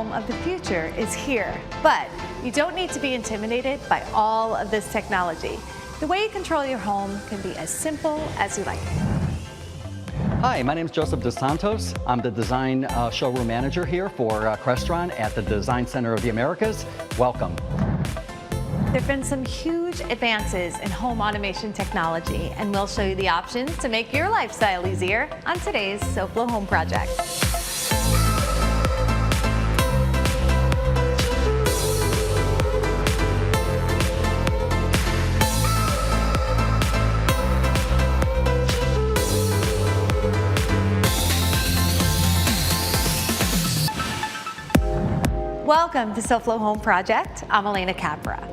home of the future is here, but you don't need to be intimidated by all of this technology. The way you control your home can be as simple as you like it. Hi, my name is Joseph Dos Santos. I'm the design showroom manager here for Crestron at the Design Center of the Americas. Welcome. There have been some huge advances in home automation technology, and we'll show you the options to make your lifestyle easier on today's SoFlo Home Project. Welcome to SoFlo Home Project. I'm Alena Capra.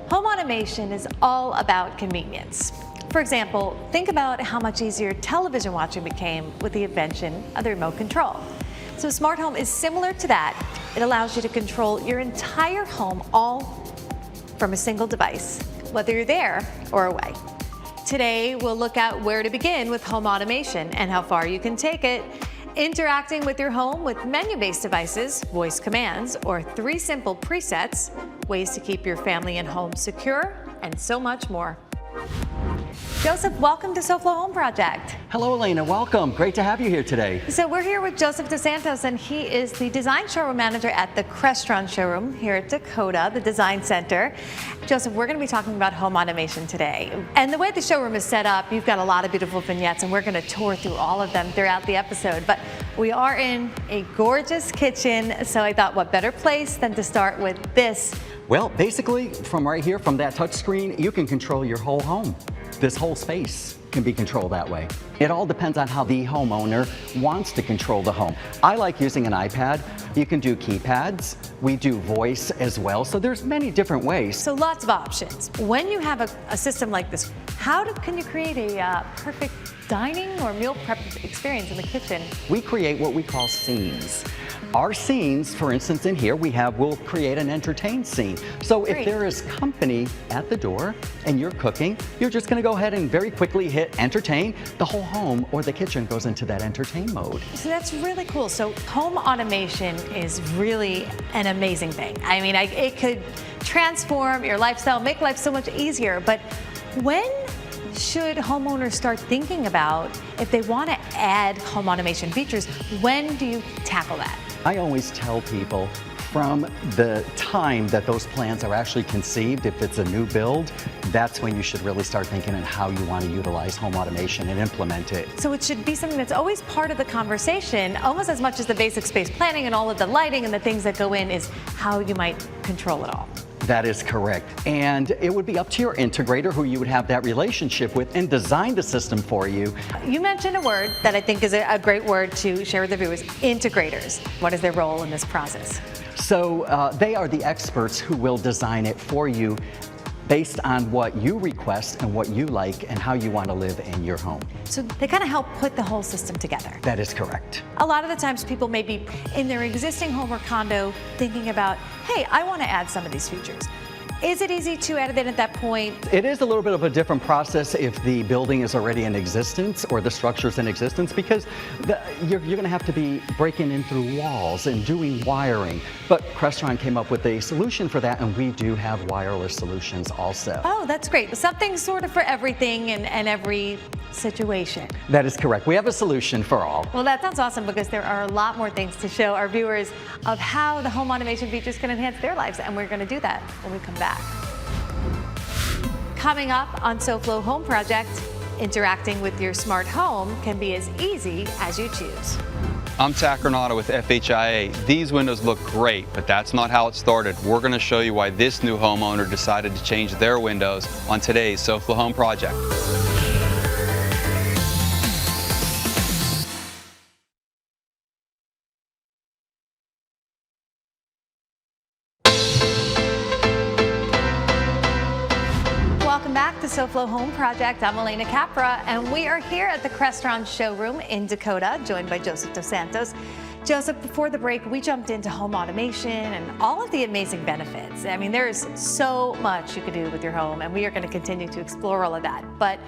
Home automation is all about convenience. For example, think about how much easier television watching became with the invention of the remote control. So a smart home is similar to that. It allows you to control your entire home all from a single device, whether you're there or away. Today, we'll look at where to begin with home automation and how far you can take it, interacting with your home with menu-based devices, voice commands, or 3 simple presets, ways to keep your family and home secure, and so much more. Joseph, welcome to SoFlo Home Project. Hello, Elena. Welcome. Great to have you here today. So we're here with Joseph Dos Santos, and he is the design showroom manager at the Crestron showroom here at Dakota, the design center. Joseph, we're going to be talking about home automation today. And the way the showroom is set up, you've got a lot of beautiful vignettes, and we're going to tour through all of them throughout the episode. But we are in a gorgeous kitchen, so I thought what better place than to start with this. Well, basically, from right here, from that touch screen, you can control your whole home. This whole space can be controlled that way. It all depends on how the homeowner wants to control the home. I like using an iPad. You can do keypads. We do voice as well. So there's many different ways. So lots of options. When you have a system like this, can you create a perfect dining or meal prep experience in the kitchen? We create what we call scenes. Our scenes, for instance, in here, we'll create an entertain scene. So Great. If there is company at the door and you're cooking, you're just gonna go ahead and very quickly hit entertain. The whole home or the kitchen goes into that entertain mode. So that's really cool. So home automation is really an amazing thing. I mean, it could transform your lifestyle, make life so much easier, but when should homeowners start thinking about if they want to add home automation features? When do you tackle that? I always tell people from the time that those plans are actually conceived, if it's a new build, that's when you should really start thinking on how you want to utilize home automation and implement it. So it should be something that's always part of the conversation, almost as much as the basic space planning and all of the lighting and the things that go in, is how you might control it all. That is correct. And it would be up to your integrator who you would have that relationship with and design the system for you. You mentioned a word that I think is a great word to share with the viewers, integrators. What is their role in this process? So they are the experts who will design it for you based on what you request and what you like and how you want to live in your home. So they kind of help put the whole system together. That is correct. A lot of the times people may be in their existing home or condo thinking about, hey, I want to add some of these features. Is it easy to add it in at that point? It is a little bit of a different process if the building is already in existence or the structure's in existence, because you're going to have to be breaking in through walls and doing wiring. But Crestron came up with a solution for that, and we do have wireless solutions also. Oh, that's great. Something sort of for everything and every situation. That is correct. We have a solution for all. Well, that sounds awesome, because there are a lot more things to show our viewers of how the home automation features can enhance their lives, and we're going to do that when we come back. Coming up on SoFlo Home Project, interacting with your smart home can be as easy as you choose. I'm Tacronauta with FHIA. These windows look great, but that's not how it started. We're going to show you why this new homeowner decided to change their windows on today's SoFlo Home Project. Welcome back to SoFlo Home Project. I'm Alena Capra, and we are here at the Crestron showroom in Dakota, joined by Joseph Dos Santos. Joseph, before the break, we jumped into home automation and all of the amazing benefits. I mean, there is so much you can do with your home, and we are going to continue to explore all of that. But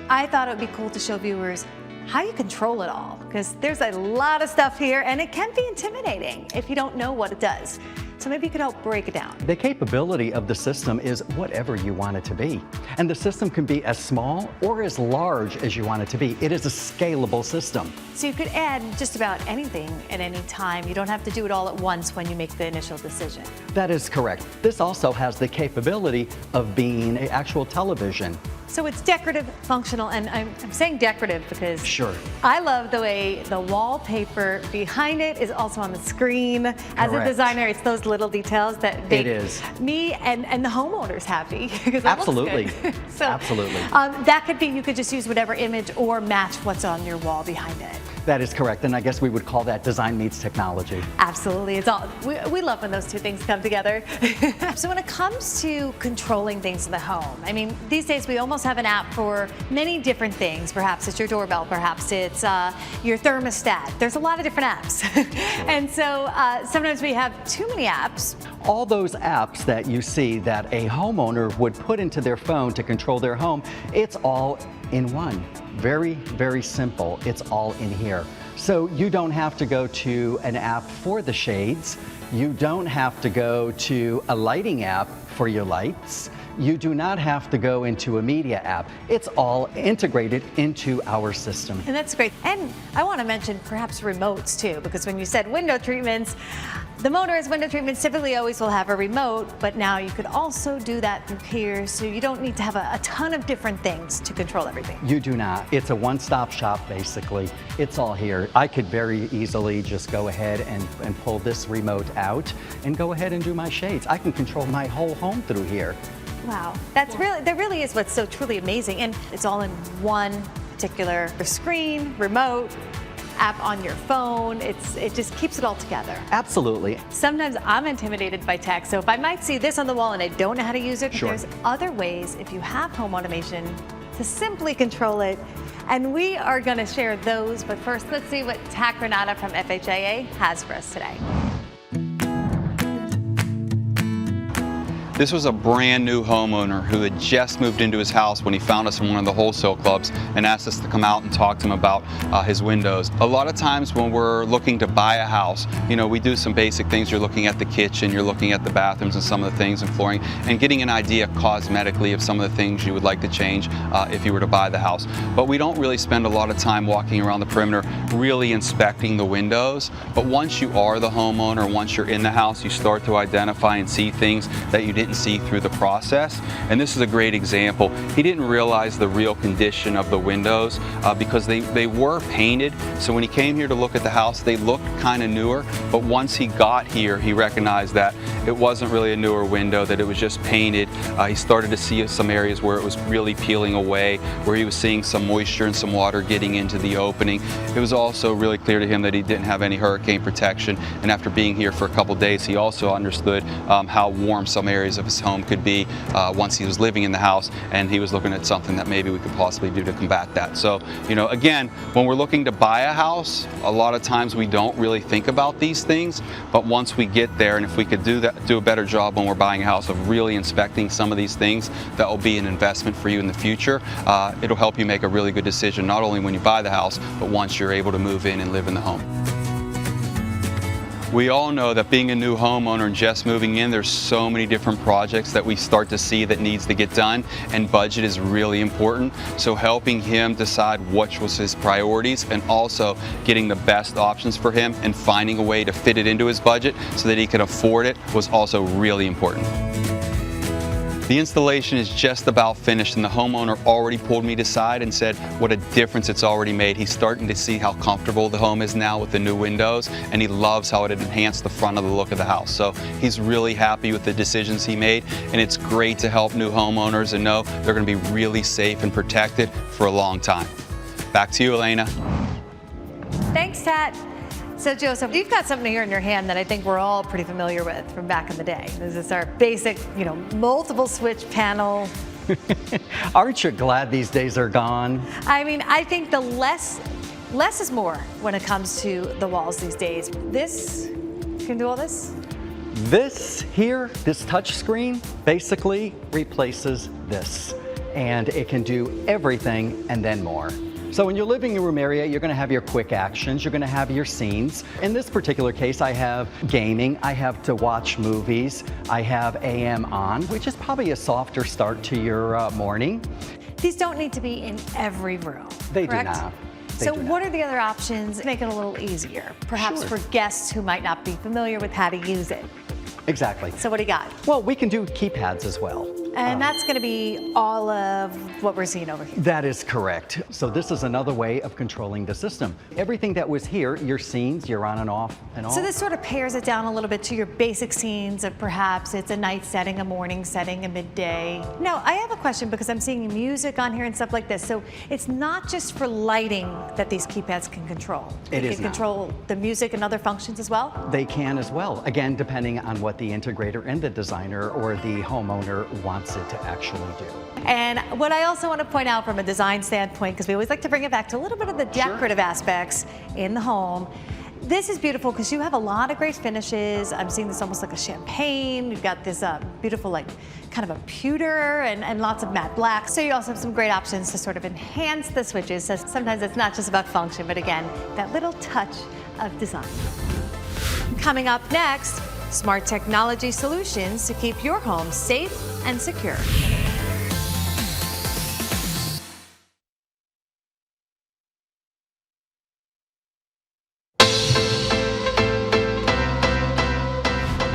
I thought it would be cool to show viewers how you control it all, because there's a lot of stuff here and it can be intimidating if you don't know what it does. So maybe you could help break it down. The capability of the system is whatever you want it to be. And the system can be as small or as large as you want it to be. It is a scalable system. So you could add just about anything at any time. You don't have to do it all at once when you make the initial decision. That is correct. This also has the capability of being an actual television. So it's decorative, functional, and I'm saying decorative because Sure. I love the way the wallpaper behind it is also on the screen. As a Correct. designer, it's those little details that make me and the homeowners happy. Because Absolutely. It looks good. So, Absolutely. That could be, you could just use whatever image or match what's on your wall behind it. That is correct. And I guess we would call that design meets technology. Absolutely. It's all, we love when those two things come together. So when it comes to controlling things in the home, I mean, these days we almost have an app for many different things. Perhaps it's your doorbell, perhaps it's your thermostat. There's a lot of different apps. Sure. And so sometimes we have too many apps. All those apps that you see that a homeowner would put into their phone to control their home, it's all in one. Very, very simple. It's all in here. So you don't have to go to an app for the shades. You don't have to go to a lighting app for your lights. You do not have to go into a media app. It's all integrated into our system. And that's great. And I want to mention perhaps remotes too, because when you said window treatments, the motorized window treatments typically always will have a remote, but now you could also do that through here, so you don't need to have a ton of different things to control everything. You do not. It's a one-stop shop, basically. It's all here. I could very easily just go ahead and pull this remote out and go ahead and do my shades. I can control my whole home through here. Wow, that really is what's so truly amazing, and it's all in one particular screen, remote, app on your phone. It just keeps it all together. Absolutely. Sometimes I'm intimidated by tech, so if I might see this on the wall and I don't know how to use it, Sure. There's other ways, if you have home automation, to simply control it. And we are going to share those, but first let's see what Tack Renata from FHIA has for us today. This was a brand new homeowner who had just moved into his house when he found us in one of the wholesale clubs and asked us to come out and talk to him about his windows. A lot of times when we're looking to buy a house, you know, we do some basic things. You're looking at the kitchen, you're looking at the bathrooms and some of the things and flooring, and getting an idea cosmetically of some of the things you would like to change if you were to buy the house. But we don't really spend a lot of time walking around the perimeter really inspecting the windows. But once you are the homeowner, once you're in the house, you start to identify and see things that you didn't see through the process. And this is a great example. He didn't realize the real condition of the windows because they were painted. So when he came here to look at the house, they looked kind of newer. But once he got here, he recognized that it wasn't really a newer window, that it was just painted. He started to see some areas where it was really peeling away, where he was seeing some moisture and some water getting into the opening. It was also really clear to him that he didn't have any hurricane protection. And after being here for a couple days, he also understood how warm some areas of his home could be once he was living in the house, and he was looking at something that maybe we could possibly do to combat that. So, you know, again, when we're looking to buy a house, a lot of times we don't really think about these things, but once we get there, and if we could do a better job when we're buying a house of really inspecting some of these things, that will be an investment for you in the future. It'll help you make a really good decision, not only when you buy the house, but once you're able to move in and live in the home. We all know that being a new homeowner and just moving in, there's so many different projects that we start to see that needs to get done, and budget is really important. So helping him decide which was his priorities and also getting the best options for him and finding a way to fit it into his budget so that he can afford it was also really important. The installation is just about finished, and the homeowner already pulled me aside and said what a difference it's already made. He's starting to see how comfortable the home is now with the new windows, and he loves how it had enhanced the front of the look of the house. So he's really happy with the decisions he made, and it's great to help new homeowners and know they're going to be really safe and protected for a long time. Back to you, Elena. Thanks, Tat. So Joseph, you've got something here in your hand that I think we're all pretty familiar with from back in the day. This is our basic, you know, multiple switch panel. Aren't you glad these days are gone? I mean, I think the less is more when it comes to the walls these days. This can do all this? This here, this touch screen, basically replaces this. And it can do everything and then more. So in your living room area, you're going to have your quick actions, you're going to have your scenes. In this particular case, I have gaming, I have to watch movies, I have AM on, which is probably a softer start to your morning. These don't need to be in every room, They correct? do not. They So do what not. are the other options to make it a little easier, perhaps Sure. for guests who might not be familiar with how to use it? Exactly. So what do you got? Well, we can do keypads as well. And that's going to be all of what we're seeing over here. That is correct. So this is another way of controlling the system. Everything that was here, your scenes, your on and off and all. So this sort of pares it down a little bit to your basic scenes of perhaps it's a night setting, a morning setting, a midday. Now, I have a question because I'm seeing music on here and stuff like this. So it's not just for lighting that these keypads can control. It They is can not. control the music and other functions as well? They can as well, again, depending on what the integrator and the designer or the homeowner wants it to actually do. And what I also want to point out from a design standpoint, because we always like to bring it back to a little bit of the decorative aspects in the home. This is beautiful because you have a lot of great finishes. I'm seeing this almost like a champagne. You've got this beautiful, like, kind of a pewter and lots of matte black. So you also have some great options to sort of enhance the switches. So sometimes it's not just about function, but again, that little touch of design. Coming up next, smart technology solutions to keep your home safe and secure.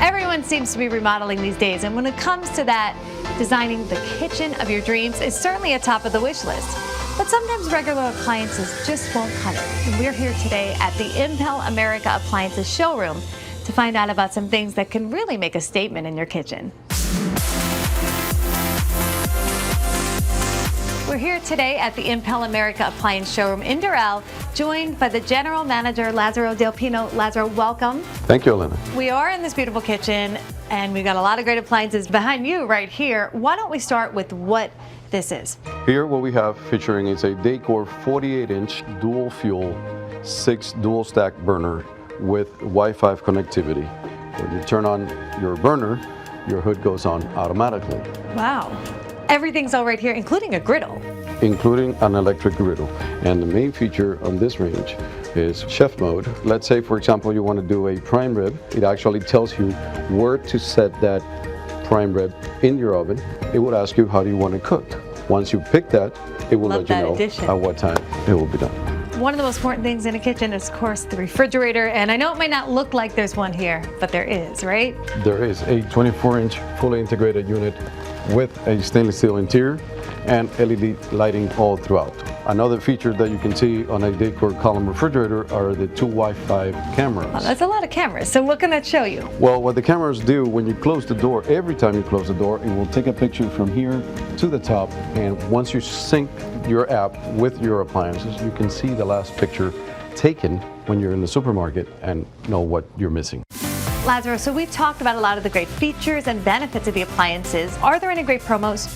Everyone seems to be remodeling these days, and when it comes to that, designing the kitchen of your dreams is certainly a top of the wish list. But sometimes regular appliances just won't cut it. And we're here today at the Impel America Appliances showroom to find out about some things that can really make a statement in your kitchen. We're here today at the Impel America Appliance Showroom in Doral, joined by the General Manager, Lazaro Del Pino. Lazaro, welcome. Thank you, Elena. We are in this beautiful kitchen, and we've got a lot of great appliances behind you right here. Why don't we start with what this is? Here what we have featuring is a Decor 48-inch dual fuel 6 dual stack burner with Wi-Fi connectivity. When you turn on your burner, your hood goes on automatically, Wow. Everything's all right here, including a griddle. including an electric griddle. And the main feature on this range is chef mode. Let's say, for example, you want to do a prime rib. It actually tells you where to set that prime rib in your oven. It would ask you how do you want it cooked. Once you pick that, it will Love let you that know addition. at what time it will be done. One of the most important things in a kitchen is, of course, the refrigerator. And I know it might not look like there's one here, but there is, right? There is a 24-inch fully integrated unit with a stainless steel interior and LED lighting all throughout. Another feature that you can see on a Decor column refrigerator are the 2 Wi-Fi cameras. Well, that's a lot of cameras. So what can that show you? Well, what the cameras do when you close the door, every time you close the door, it will take a picture from here to the top, and once you sync your app with your appliances, you can see the last picture taken when you're in the supermarket and know what you're missing. Lazaro, so we've talked about a lot of the great features and benefits of the appliances. Are there any great promos?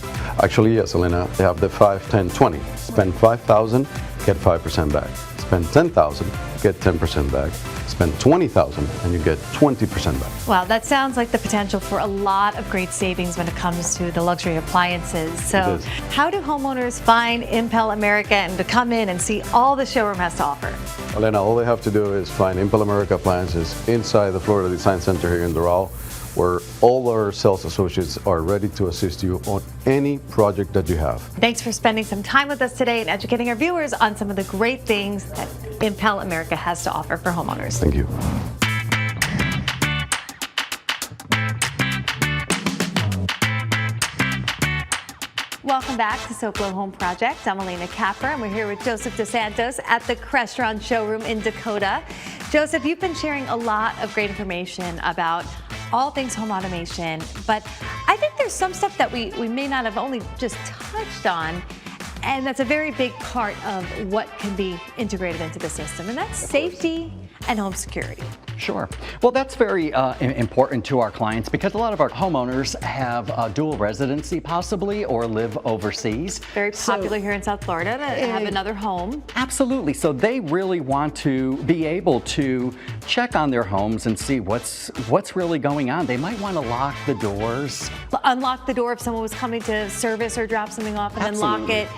Actually, yes, Elena. They have the 5, 10, 20. Spend $5,000, get 5% back. Spend $10,000, get 10% back. Spend $20,000 and you get 20% back. Wow, that sounds like the potential for a lot of great savings when it comes to the luxury appliances. So It is. how do homeowners find Impel America and to come in and see all the showroom has to offer? Elena, all they have to do is find Impel America Appliances inside the Florida Design Center here in Doral, where all our sales associates are ready to assist you on any project that you have. Thanks for spending some time with us today and educating our viewers on some of the great things that Impel America has to offer for homeowners. Thank you. Welcome back to SoFlo Home Project. I'm Alena Capra, and we're here with Joseph DeSantos at the Crestron showroom in Dakota. Joseph, you've been sharing a lot of great information about all things home automation, but I think there's some stuff that we may not have only just touched on, and that's a very big part of what can be integrated into the system, and that's safety and home security. Sure. Well, that's very important to our clients because a lot of our homeowners have dual residency possibly or live overseas. Very popular here in South Florida to have another home. Absolutely. So they really want to be able to check on their homes and see what's really going on. They might want to lock the doors. Unlock the door if someone was coming to service or drop something off and then lock Absolutely. it.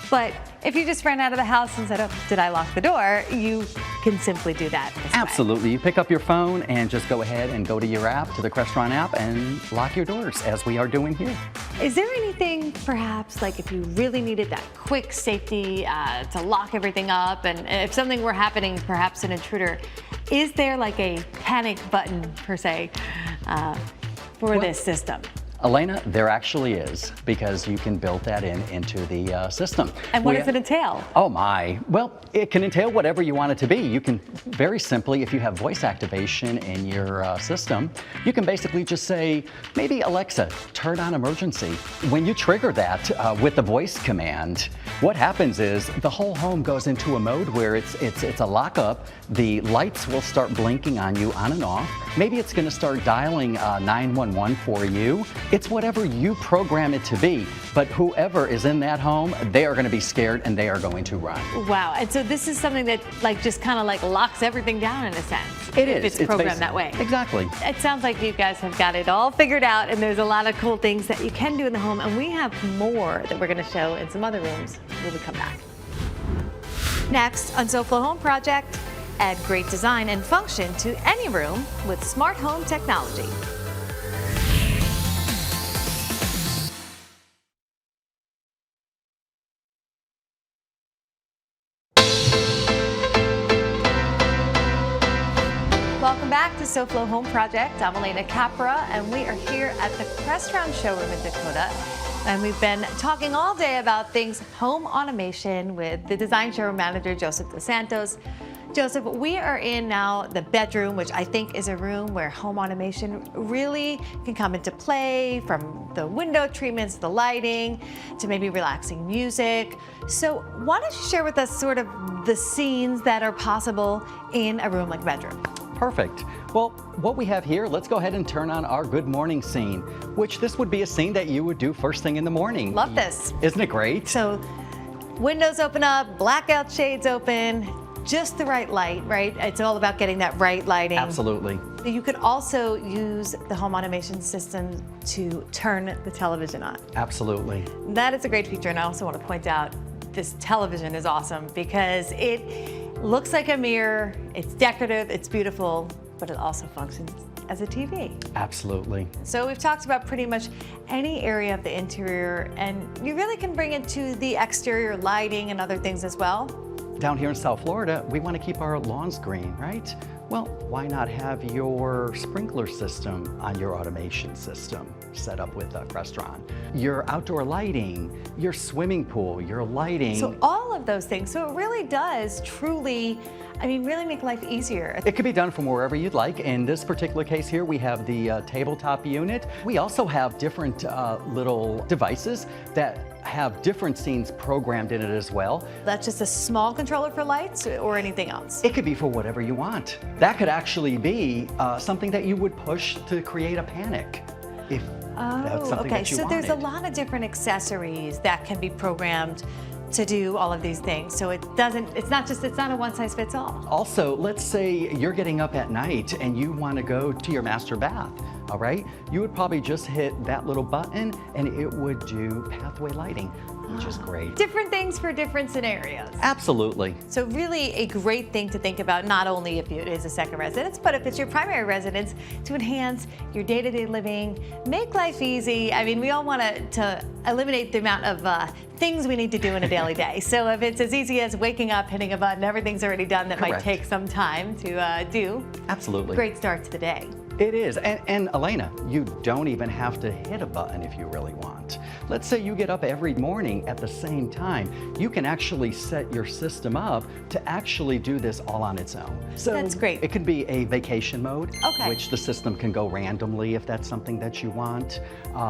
But if you just ran out of the house and said, oh, did I lock the door? You can simply do that this way. Absolutely. You pick up your phone and just go ahead and go to your app, to the Crestron app, and lock your doors, as we are doing here. Is there anything, perhaps, like if you really needed that quick safety to lock everything up, and if something were happening, perhaps an intruder, is there like a panic button, per se, for this system? Alena, there actually is, because you can build that into the system. And what does it entail? Oh my, well, it can entail whatever you want it to be. You can very simply, if you have voice activation in your system, you can basically just say, maybe Alexa, turn on emergency. When you trigger that with the voice command, what happens is the whole home goes into a mode where it's a lockup. The lights will start blinking on you on and off. Maybe it's gonna start dialing 911 for you. It's whatever you program it to be, but whoever is in that home, they are going to be scared and they are going to run. Wow, and so this is something that just kind of locks everything down in a sense. It is. If it's programmed that way. Exactly. It sounds like you guys have got it all figured out, and there's a lot of cool things that you can do in the home, and we have more that we're going to show in some other rooms when we come back. Next on SoFlo Home Project, add great design and function to any room with smart home technology. Welcome back to SoFlo Home Project. I'm Alena Capra, and we are here at the Crestron showroom in Dakota. And we've been talking all day about things home automation with the design showroom manager, Joseph Dos Santos. Joseph, we are in now the bedroom, which I think is a room where home automation really can come into play, from the window treatments, the lighting, to maybe relaxing music. So why don't you share with us sort of the scenes that are possible in a room like a bedroom? Perfect. Well, what we have here, let's go ahead and turn on our good morning scene, which this would be a scene that you would do first thing in the morning. Love this. Isn't it great? So windows open up, blackout shades open, just the right light, right? It's all about getting that right lighting. Absolutely. You could also use the home automation system to turn the television on. Absolutely. That is a great feature, and I also want to point out this television is awesome because it looks like a mirror, it's decorative, it's beautiful, but it also functions as a TV. Absolutely. So we've talked about pretty much any area of the interior, and you really can bring it to the exterior lighting and other things as well. Down here in South Florida, we want to keep our lawns green, right? Well, why not have your sprinkler system on your automation system set up with Crestron? Your outdoor lighting, your swimming pool, your lighting. So all of those things. So it really does truly, really make life easier. It could be done from wherever you'd like. In this particular case here, we have the tabletop unit. We also have different little devices that have different scenes programmed in it as well. That's just a small controller for lights or anything else? It could be for whatever you want. That could actually be something that you would push to create a panic. If that's something that you so wanted. there's a lot of different accessories that can be programmed to do all of these things. So it's not a one size fits all. Also, let's say you're getting up at night and you want to go to your master bath, all right? You would probably just hit that little button and it would do pathway lighting, which is great. Different things for different scenarios. Absolutely. So really a great thing to think about, not only if it is a second residence, but if it's your primary residence, to enhance your day-to-day living, make life easy. We all want to eliminate the amount of things we need to do in a daily day. So if it's as easy as waking up, hitting a button, everything's already done, that Correct. might take some time to do. Absolutely. Great start to the day. It is, and Alena, you don't even have to hit a button if you really want. Let's say you get up every morning at the same time. You can actually set your system up to actually do this all on its own. So That's great. It could be a vacation mode, Okay. which the system can go randomly if that's something that you want.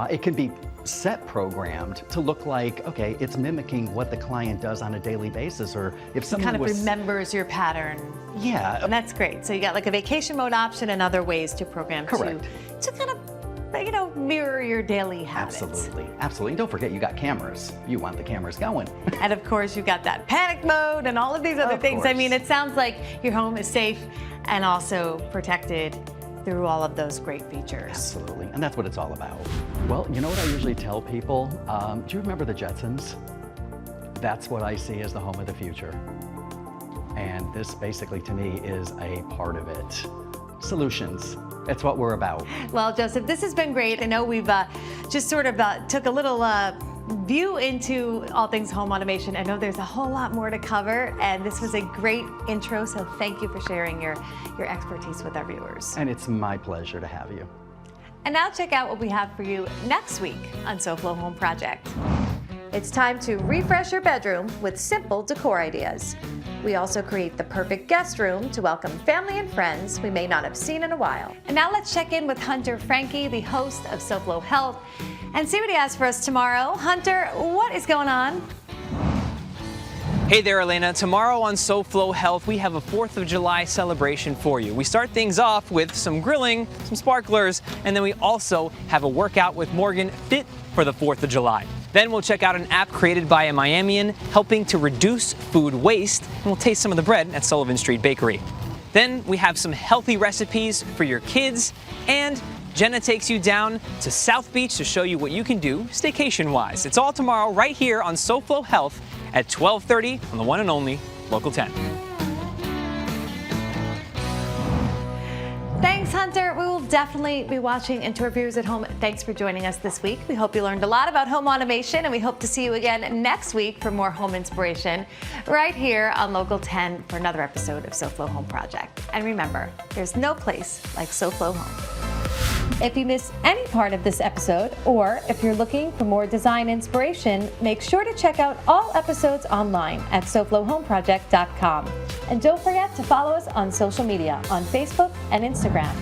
It can be set programmed to look like, okay, it's mimicking what the client does on a daily basis, or if someone Kind of was, remembers your pattern. yeah, And that's great. So you got like a vacation mode option and other ways to program Correct. to kind of mirror your daily habits. absolutely, absolutely. And don't forget, you got cameras. You want the cameras going. And of course, you've got that panic mode and all of these other Of things. course. It sounds like your home is safe and also protected through all of those great features. Absolutely, and that's what it's all about. Well, you know what I usually tell people? Do you remember the Jetsons? That's what I see as the home of the future. And this basically to me is a part of it. Solutions, that's what we're about. Well, Joseph, this has been great. I know we've just sort of took a little view into all things home automation. I know there's a whole lot more to cover, and this was a great intro, so thank you for sharing your expertise with our viewers. And it's my pleasure to have you. And now check out what we have for you next week on SoFlo Home Project. It's time to refresh your bedroom with simple decor ideas. We also create the perfect guest room to welcome family and friends we may not have seen in a while. And now let's check in with Hunter Franke, the host of SoFlo Health, and see what he has for us tomorrow. Hunter, what is going on? Hey there, Alena. Tomorrow on SoFlo Health, we have a 4th of July celebration for you. We start things off with some grilling, some sparklers, and then we also have a workout with Morgan fit for the 4th of July. Then we'll check out an app created by a Miamian helping to reduce food waste, and we'll taste some of the bread at Sullivan Street Bakery. Then we have some healthy recipes for your kids, and Jenna takes you down to South Beach to show you what you can do staycation-wise. It's all tomorrow right here on SoFlo Health at 12:30 on the one and only Local 10. Thanks, Hunter. We will definitely be watching, and to our viewers at home, thanks for joining us this week. We hope you learned a lot about home automation, and we hope to see you again next week for more home inspiration right here on Local 10 for another episode of SoFlo Home Project. And remember, there's no place like SoFlo Home. If you missed any part of this episode, or if you're looking for more design inspiration, make sure to check out all episodes online at SoFloHomeProject.com. And don't forget to follow us on social media on Facebook and Instagram.